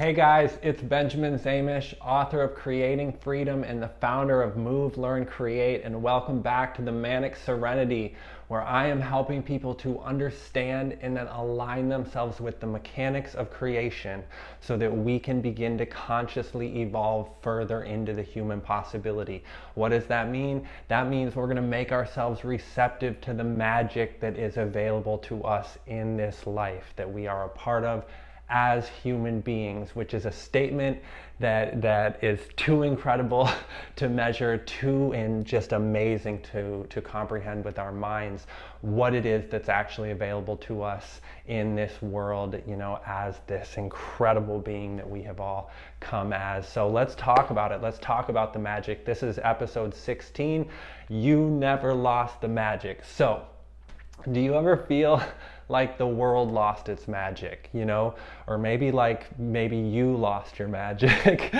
Hey guys, it's Benjamin Zamish, author of Creating Freedom and the founder of Move, Learn, Create, and welcome back to the Manic Serenity, where I am helping people to understand and then align themselves with the mechanics of creation so that we can begin to consciously evolve further into the human possibility. What does that mean? That means we're going to make ourselves receptive to the magic that is available to us in this life that we are a part of as human beings, which is a statement that is too incredible to measure, too and just amazing to comprehend with our minds what it is that's actually available to us in this world, as this incredible being that we have all come as. So let's talk about it. Let's talk about the magic. This is episode 16. You never lost the magic. So do you ever feel like the world lost its magic, or maybe you lost your magic,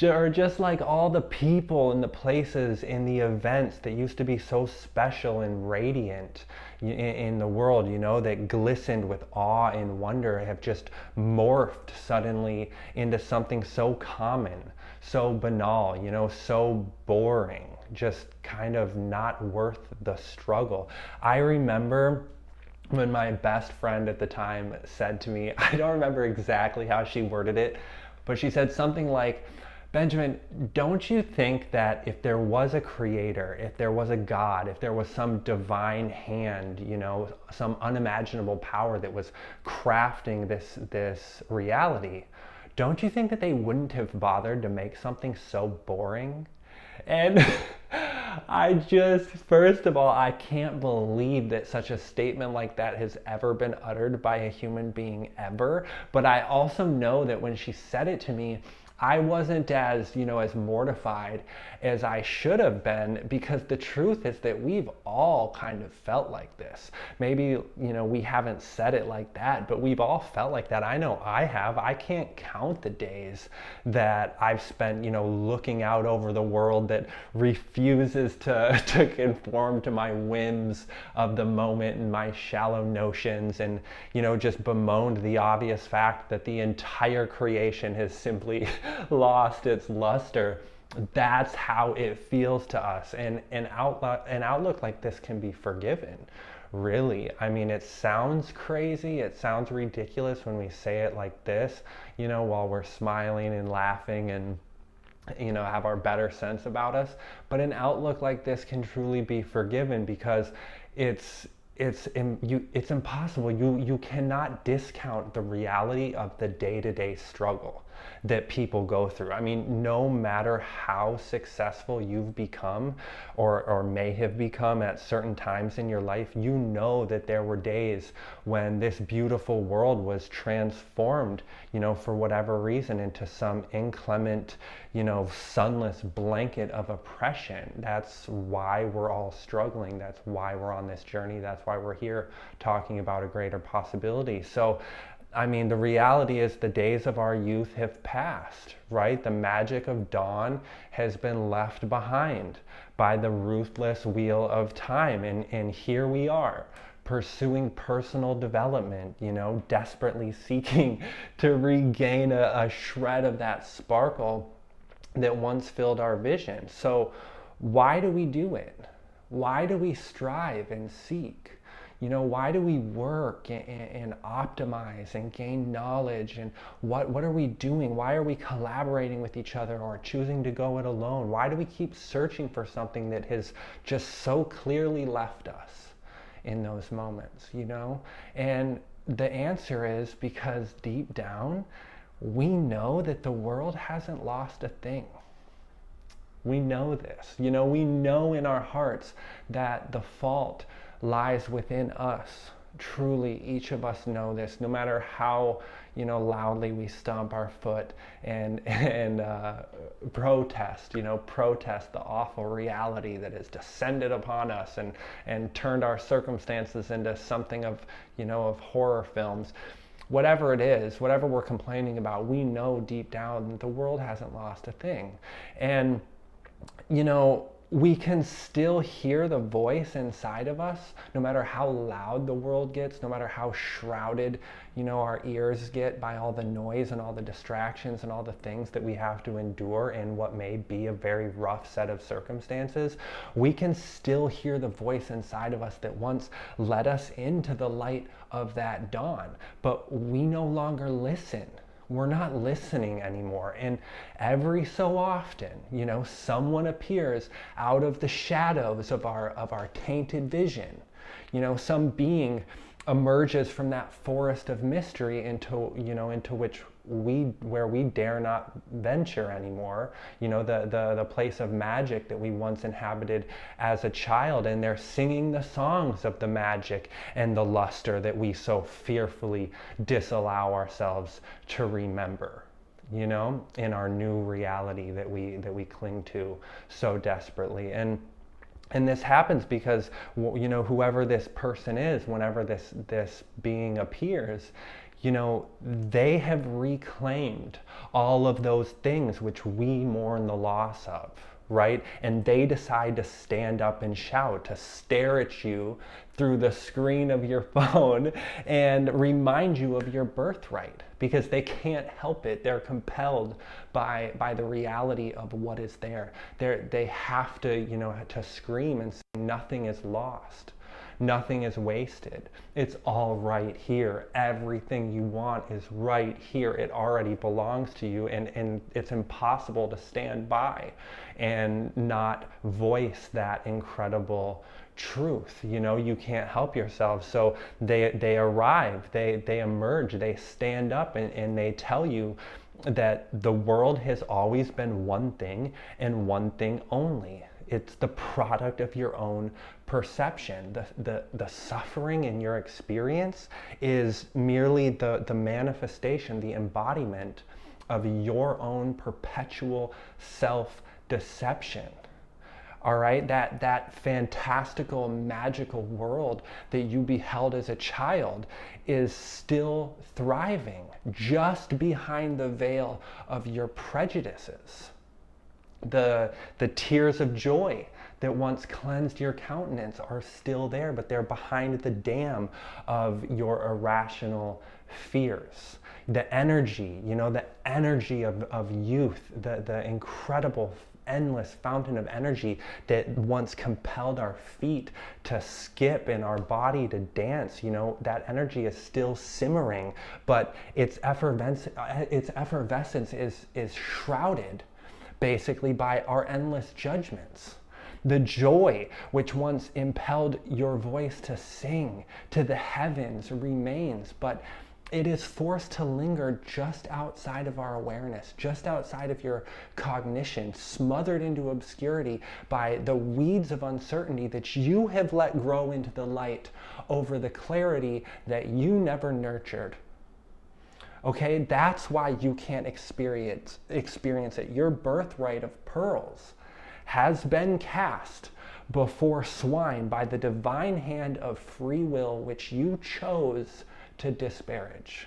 or just like all the people and the places and the events that used to be so special and radiant in the world, that glistened with awe and wonder have just morphed suddenly into something so common, so banal, so boring, just kind of not worth the struggle. I remember when my best friend at the time said to me, I don't remember exactly how she worded it, but she said something like, Benjamin, don't you think that if there was a creator, if there was a God, if there was some divine hand, some unimaginable power that was crafting this reality, don't you think that they wouldn't have bothered to make something so boring? And first of all, I can't believe that such a statement like that has ever been uttered by a human being ever. But I also know that when she said it to me, I wasn't as mortified as I should have been, because the truth is that we've all kind of felt like this. Maybe, we haven't said it like that, but we've all felt like that. I know I have. I can't count the days that I've spent, looking out over the world that refuses to conform to my whims of the moment and my shallow notions, and, just bemoaned the obvious fact that the entire creation has simply lost its luster. That's how it feels to us, and an outlook like this can be forgiven, really. I mean, it sounds crazy, it sounds ridiculous when we say it like this, while we're smiling and laughing and have our better sense about us, but an outlook like this can truly be forgiven, because it's impossible. You cannot discount the reality of the day-to-day struggle that people go through. I mean, no matter how successful you've become or may have become at certain times in your life, that there were days when this beautiful world was transformed, for whatever reason, into some inclement, sunless blanket of oppression. That's why we're all struggling. That's why we're on this journey. That's why we're here talking about a greater possibility. So, I mean, the reality is the days of our youth have passed, right? The magic of dawn has been left behind by the ruthless wheel of time. And here we are, pursuing personal development, desperately seeking to regain a shred of that sparkle that once filled our vision. So why do we do it? Why do we strive and seek? Why do we work and optimize and gain knowledge? And what are we doing? Why are we collaborating with each other or choosing to go it alone? Why do we keep searching for something that has just so clearly left us in those moments, And the answer is because deep down, we know that the world hasn't lost a thing. We know this. We know in our hearts that the fault lies within us. Truly, each of us know this, no matter how loudly we stomp our foot and protest the awful reality that has descended upon us and turned our circumstances into something of horror films. Whatever it is, whatever we're complaining about, we know deep down that the world hasn't lost a thing. And we can still hear the voice inside of us, no matter how loud the world gets, no matter how shrouded, our ears get by all the noise and all the distractions and all the things that we have to endure in what may be a very rough set of circumstances. We can still hear the voice inside of us that once led us into the light of that dawn, but we no longer listen. We're not listening anymore. And every so often, someone appears out of the shadows of our tainted vision. Some being emerges from that forest of mystery into which where we dare not venture anymore, the place of magic that we once inhabited as a child, and they're singing the songs of the magic and the luster that we so fearfully disallow ourselves to remember, in our new reality that we cling to so desperately. And this happens because, whoever this person is, whenever this being appears, they have reclaimed all of those things which we mourn the loss of, right? And they decide to stand up and shout, to stare at you through the screen of your phone and remind you of your birthright, because they can't help it. They're compelled by the reality of what is there. They have to, to scream and say nothing is lost. Nothing is wasted. It's all right here. Everything you want is right here. It already belongs to you, and it's impossible to stand by and not voice that incredible truth. You can't help yourself. So they arrive, they emerge, they stand up, and they tell you that the world has always been one thing and one thing only. It's the product of your own perception. The suffering in your experience is merely the manifestation, the embodiment of your own perpetual self-deception. All right, that fantastical, magical world that you beheld as a child is still thriving just behind the veil of your prejudices. The tears of joy that once cleansed your countenance are still there, but they're behind the dam of your irrational fears. The energy, the energy of youth, the incredible, endless fountain of energy that once compelled our feet to skip and our body to dance, that energy is still simmering, but its effervescence is shrouded basically by our endless judgments. The joy which once impelled your voice to sing to the heavens remains, but it is forced to linger just outside of our awareness, just outside of your cognition, smothered into obscurity by the weeds of uncertainty that you have let grow into the light over the clarity that you never nurtured. Okay, that's why you can't experience it. Your birthright of pearls has been cast before swine by the divine hand of free will, which you chose to disparage.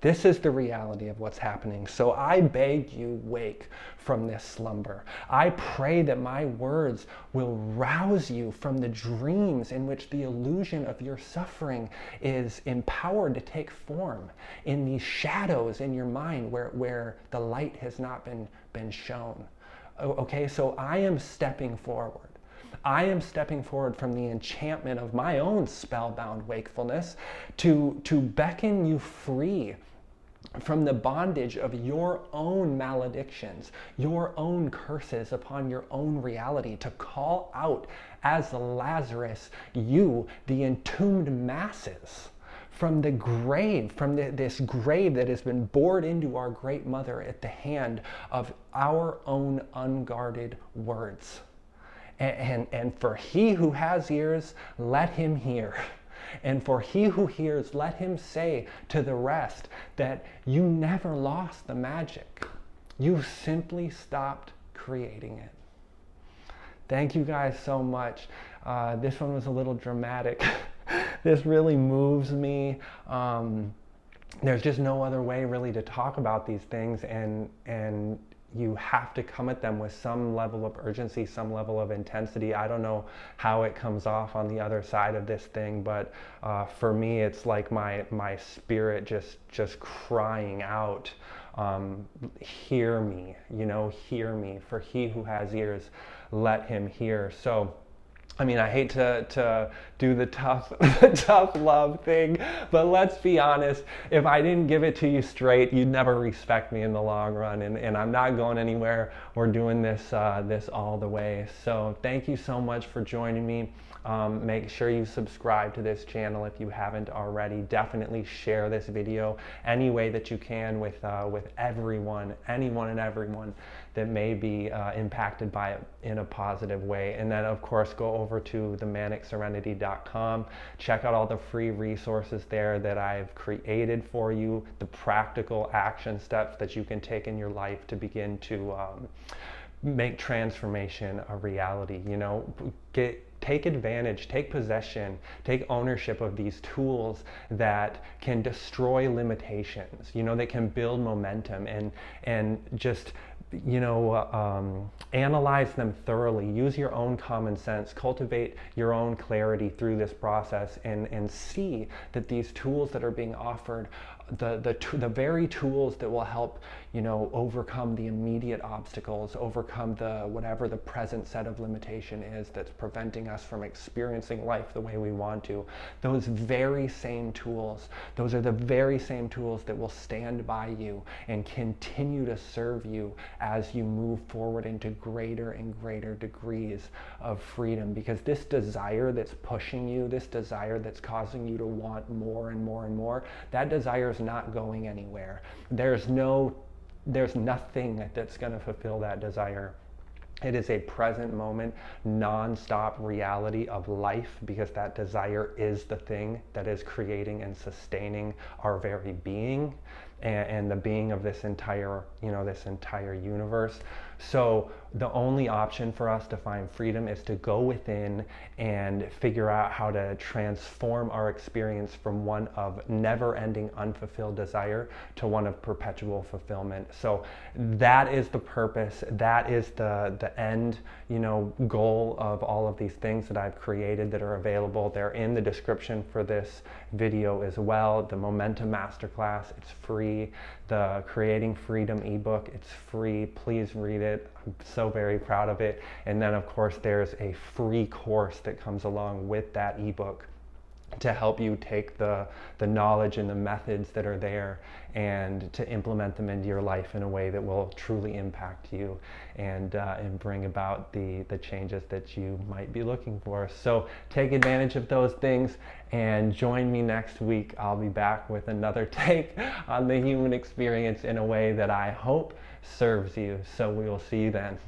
This is the reality of what's happening. So I beg you, wake from this slumber. I pray that my words will rouse you from the dreams in which the illusion of your suffering is empowered to take form in these shadows in your mind where the light has not been shown. Okay, so I am stepping forward. I am stepping forward from the enchantment of my own spellbound wakefulness to beckon you free from the bondage of your own maledictions, your own curses upon your own reality, to call out as Lazarus, you, the entombed masses, from the grave, from this grave that has been bored into our great mother at the hand of our own unguarded words. And for he who has ears, let him hear. And for he who hears, let him say to the rest that you never lost the magic. You simply stopped creating it. Thank you guys so much. This one was a little dramatic. This really moves me. There's just no other way really to talk about these things. And you have to come at them with some level of urgency, some level of intensity. I don't know how it comes off on the other side of this thing, but for me, it's like my spirit just crying out, hear me, hear me. For he who has ears, let him hear. So, I mean, I hate to do the tough love thing, but let's be honest. If I didn't give it to you straight, you'd never respect me in the long run, and I'm not going anywhere. We're doing this all the way. So thank you so much for joining me. Make sure you subscribe to this channel if you haven't already. Definitely share this video any way that you can with anyone and everyone that may be impacted by it in a positive way. And then, of course, go over to themanicserenity.com. Check out all the free resources there that I've created for you, the practical action steps that you can take in your life to begin to make transformation a reality. Take advantage, take possession, take ownership of these tools that can destroy limitations, that can build momentum, and just analyze them thoroughly. Use your own common sense, cultivate your own clarity through this process, and see that these tools that are being offered, the very tools that will help overcome the immediate obstacles, overcome whatever the present set of limitation is that's preventing us from experiencing life the way we want to. Those very same tools, those are the very same tools that will stand by you and continue to serve you as you move forward into greater and greater degrees of freedom. Because this desire that's pushing you, this desire that's causing you to want more and more and more, that desire is not going anywhere. There's nothing that's going to fulfill that desire. It is a present moment, non-stop reality of life, because that desire is the thing that is creating and sustaining our very being and the being of this entire universe. So the only option for us to find freedom is to go within and figure out how to transform our experience from one of never-ending unfulfilled desire to one of perpetual fulfillment. So that is the purpose. That is the end, goal of all of these things that I've created that are available. They're in the description for this video as well. The Momentum Masterclass, it's free. The Creating Freedom ebook, it's free. Please read it. I'm so very proud of it. And then, of course, there's a free course that comes along with that ebook to help you take the knowledge and the methods that are there and to implement them into your life in a way that will truly impact you and bring about the changes that you might be looking for. So take advantage of those things and join me next week. I'll be back with another take on the human experience in a way that I hope serves you. So we will see you then.